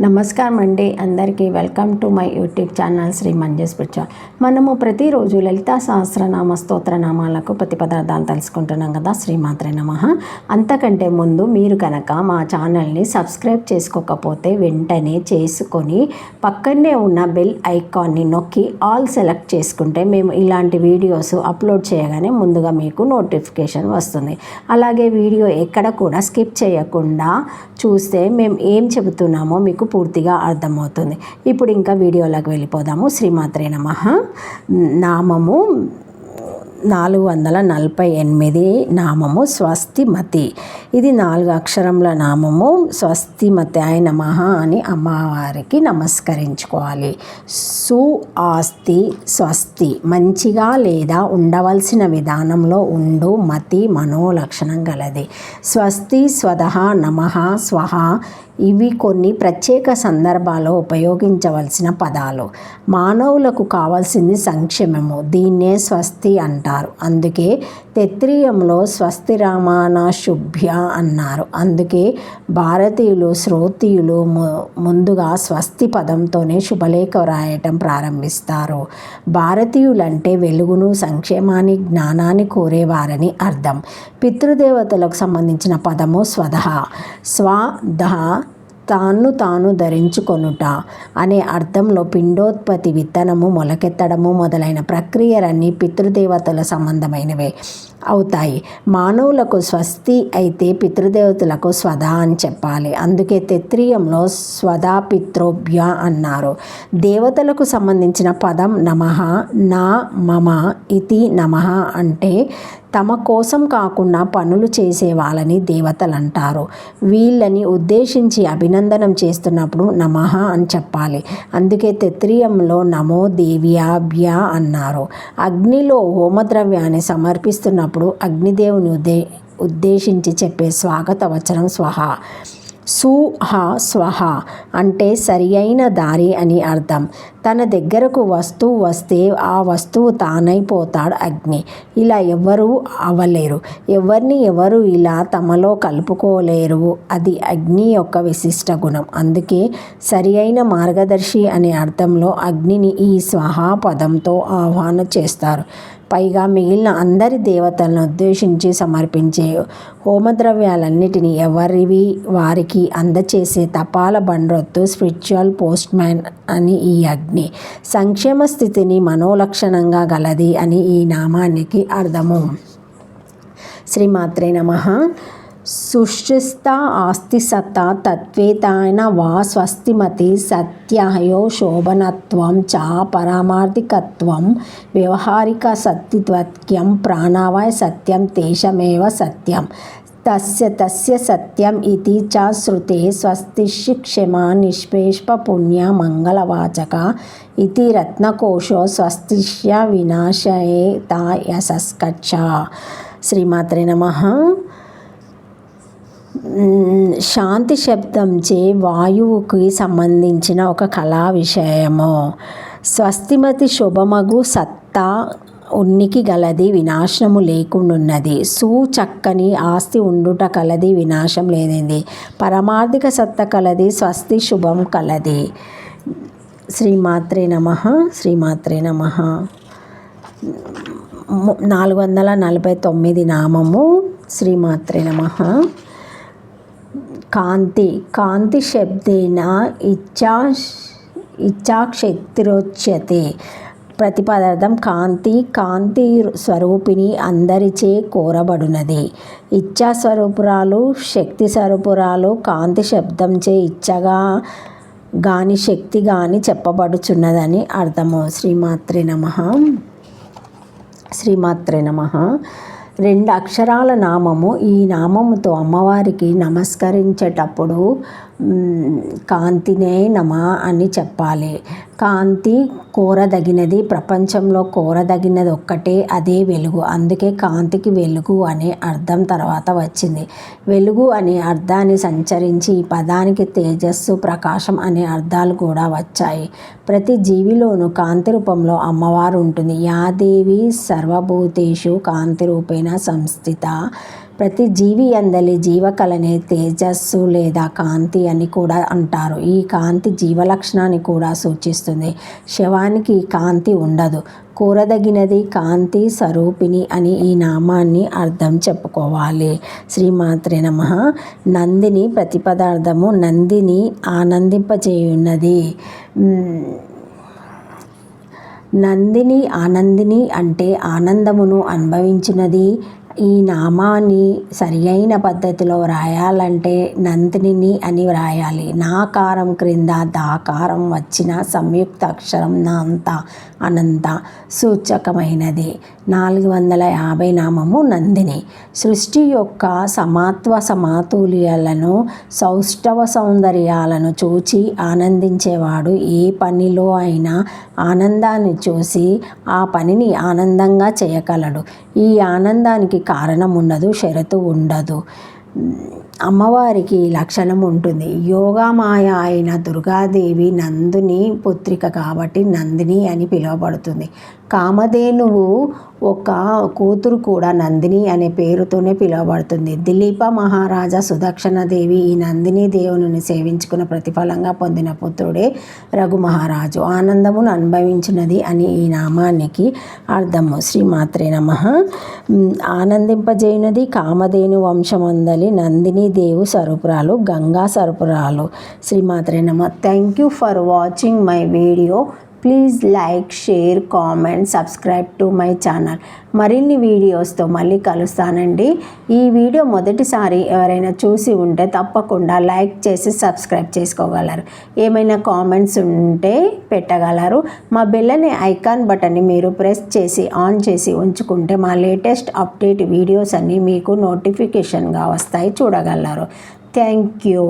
నమస్కారం అండి, అందరికీ welcome to my YouTube channel Shri Manju spiritual. మనము ప్రతిరోజు లలితా సహస్రనామ స్తోత్ర నామాలకు ప్రతిపదార్థాలు తెలుసుకుంటున్నాం కదా. శ్రీమాత్రే నమః. అంతకంటే ముందు మీరు కనుక మా ఛానల్ని సబ్స్క్రైబ్ చేసుకోకపోతే వెంటనే చేసుకొని పక్కనే ఉన్న బెల్ ఐకాన్ని నొక్కి ఆల్ సెలెక్ట్ చేసుకుంటే మేము ఇలాంటి వీడియోస్ అప్లోడ్ చేయగానే ముందుగా మీకు నోటిఫికేషన్ వస్తుంది. అలాగే వీడియో ఎక్కడ కూడా స్కిప్ చేయకుండా చూస్తే మేము ఏం చెబుతున్నామో మీకు పూర్తిగా అర్థమవుతుంది. ఇప్పుడు ఇంకా వీడియోలోకి వెళ్ళిపోదాము. శ్రీమాత్రే నమః. నామము 448 నామము స్వస్తిమతి. ఇది 4 అక్షరముల నామము. స్వస్తిమతాయ నమః అని అమ్మవారికి నమస్కరించుకోవాలి. సు ఆస్తి స్వస్తి, మంచిగా లేదా ఉండవలసిన విధానంలో ఉండు మతి మనోలక్షణం గలది. స్వస్తి, స్వదహ, నమః, స్వహ ఇవి కొన్ని ప్రత్యేక సందర్భాల్లో ఉపయోగించవలసిన పదాలు. మానవులకు కావాల్సింది సంక్షేమము, దీన్నే స్వస్తి అంటారు. అందుకే తైత్తిరీయంలో స్వస్తి రామాన శుభ్య అన్నారు. అందుకే భారతీయులు శ్రోతీయులు ముందుగా స్వస్తి పదంతోనే శుభలేఖ వ్రాయటం ప్రారంభిస్తారు. భారతీయులంటే వెలుగును, సంక్షేమాన్ని, జ్ఞానాన్ని కోరేవారని అర్థం. పితృదేవతలకు సంబంధించిన పదము స్వదహ. స్వదహ తాను ధరించుకొనుట అనే అర్థంలో పిండోత్పత్తి, విత్తనము మొలకెత్తడము మొదలైన ప్రక్రియలన్నీ పితృదేవతల సంబంధమైనవే అవుతాయి. మానవులకు స్వస్తి అయితే పితృదేవతలకు స్వదా అని చెప్పాలి. అందుకే తైత్తిరీయంలో స్వదా పితృభ్య అన్నారు. దేవతలకు సంబంధించిన పదం నమః. నా మమ ఇతి నమః అంటే తమ కోసం కాకుండా పనులు చేసే వాళ్ళని దేవతలు అంటారు. వీళ్ళని ఉద్దేశించి అభినందనం చేస్తున్నప్పుడు నమః అని చెప్పాలి. అందుకే తైత్తిరీయంలో నమో దేవ్యాభ్య అన్నారు. అగ్నిలో హోమద్రవ్యాన్ని సమర్పిస్తున్నప్పుడు అగ్నిదేవుని ఉద్దేశించి చెప్పే స్వాగత వచనం స్వహ. సుహ స్వహ అంటే సరి అయిన దారి అని అర్థం. తన దగ్గరకు వస్తువు వస్తే ఆ వస్తువు తానైపోతాడు అగ్ని. ఇలా ఎవరు అవ్వలేరు. ఎవరు ఇలా తమలో కలుపుకోలేరు. అది అగ్ని యొక్క విశిష్ట గుణం. అందుకే సరి అయిన మార్గదర్శి అనే అర్థంలో అగ్నిని ఈ స్వహ పదంతో ఆహ్వానం చేస్తారు. పైగా మిగిలిన అందరి దేవతలను ఉద్దేశించి సమర్పించే హోమద్రవ్యాలన్నిటినీ ఎవరివి వారికి అందచేసే తపాల బండ్రొత్తు, స్పిరిచువల్ పోస్ట్ మ్యాన్ అని ఈ అగ్ని. సంక్షేమ స్థితిని మనోలక్షణంగా గలది అని ఈ నామానికి అర్థము. శ్రీమాత్రే నమః. సుష్ఠిస్త ఆస్తి సత్త తత్వేతాయన వా స్వస్తిమతి సత్యహయో శోభనత్వం చ పరమార్థికత్వం వ్యవహారిక సత్యత్వం ప్రాణవాయ సత్యం తేషమేవ సత్యం తస్య సత్యం ఇతి చ శ్రుతే స్వస్తిషి క్షమా నిష్పేష్ప పుణ్య మంగళవాచక ఇతి రత్నకోశో స్వస్తిష్య వినాశయేత యశస్కచ్చ. శ్రీమాత్రే నమః. శాంతి శబ్దంచే వాయువుకి సంబంధించిన ఒక కళా విషయము. స్వస్తిమతి శుభమగు సత్తా ఉనికి గలది, వినాశనము లేకుండున్నది. చక్కని ఆస్తి ఉండుట కలది, వినాశం లేనిది. పరమార్థిక సత్త కలది, స్వస్తి శుభం కలది. శ్రీమాత్రే నమః. శ్రీమాత్రే నమః. 449 నామము. శ్రీమాత్రే నమః. కాంతి. కాంతి శబ్దేన ఇచ్ఛాశక్తిరోచ్యతే. ప్రతిపదార్థం కాంతి. కాంతి స్వరూపిణి, అందరిచే కోరబడునది. ఇచ్ఛా స్వరూపురాలు, శక్తి స్వరూపురాలు. కాంతి శబ్దంచే ఇచ్ఛగా గాని శక్తి గాని చెప్పబడుచున్నదని అర్థము. శ్రీమాత్రే నమః. శ్రీమాత్రే నమః. 2 అక్షరాల నామము. ఈ నామముతో అమ్మవారికి నమస్కరించేటప్పుడు కాంతినే నమ అని చెప్పాలి. కాంతి కోరదగినది. ప్రపంచంలో కోరదగినది ఒక్కటే, అదే వెలుగు. అందుకే కాంతికి వెలుగు అనే అర్థం తర్వాత వచ్చింది. వెలుగు అనే అర్థాన్ని సంచరించి ఈ పదానికి తేజస్సు, ప్రకాశం అనే అర్థాలు కూడా వచ్చాయి. ప్రతి జీవిలోనూ కాంతి రూపంలో అమ్మవారు ఉంటుంది. యాదేవి సర్వభూతేషు కాంతి రూపేణ సంస్థిత ప్రతి జీవి అందలి జీవకళని తేజస్సు లేదా కాంతి అని కూడా అంటారు. ఈ కాంతి జీవలక్షణాన్ని కూడా సూచిస్తుంది. శవానికి కాంతి ఉండదు, కోరదగినది, కాంతి స్వరూపిణి అని ఈ నామాన్ని అర్థం చెప్పుకోవాలి. శ్రీమాత్రే నమః. నందిని ప్రతిపదార్థము నందిని ఆనందింపచేయున్నది. నందిని ఆనందిని అంటే ఆనందమును అనుభవించినది. ఈ నామాన్ని సరి అయిన పద్ధతిలో వ్రాయాలంటే నందిని అని వ్రాయాలి. నాకారం క్రింద దాకారం వచ్చిన సంయుక్త అక్షరం నాంత అనంత సూచకమైనది. 450 నామము నందిని. సృష్టి యొక్క సమాత్వ సమాతుల్యాలను సౌష్ఠవ సౌందర్యాలను చూచి ఆనందించేవాడు ఏ పనిలో అయినా ఆనందాన్ని చూసి ఆ పనిని ఆనందంగా చేయగలడు. ఈ ఆనందానికి కారణం ఉండదు, షరతు ఉండదు. అమ్మవారికి లక్షణం ఉంటుంది. యోగమాయ అయిన దుర్గాదేవి నందుని పుత్రిక కాబట్టి నందిని అని పిలువబడుతుంది. కామధేనువు ఒక కూతురు కూడా నందిని అనే పేరుతోనే పిలువబడుతుంది. దిలీప మహారాజా సుదక్షిణాదేవి ఈ నందిని దేవుని సేవించుకున్న ప్రతిఫలంగా పొందిన పుత్రుడే రఘు మహారాజు. ఆనందమును అనుభవించినది అని ఈ నామానికి అర్థము. శ్రీమాత్రే నమః. ఆనందింపజేయునది కామధేను వంశమందలి నందిని దేవు స్వరూపురాలు, గంగా స్వరూపురాలు. శ్రీమాత్రే నమః. Thank you for watching my video. Please like, share, comment, subscribe to my channel. మరిన్ని వీడియోస్తో మళ్ళీ కలుస్తానండి. ఈ వీడియో మొదటిసారి ఎవరైనా చూసి ఉంటే తప్పకుండా లైక్ చేసి సబ్స్క్రైబ్ చేసుకోగలరు. ఏమైనా కామెంట్స్ ఉంటే పెట్టగలరు. మా బెల్ ఐకాన్ బటన్ని మీరు ప్రెస్ చేసి ఆన్ చేసి ఉంచుకుంటే మా లేటెస్ట్ అప్డేట్ వీడియోస్ అన్నీ మీకు నోటిఫికేషన్గా వస్తాయి, చూడగలరు. Thank you.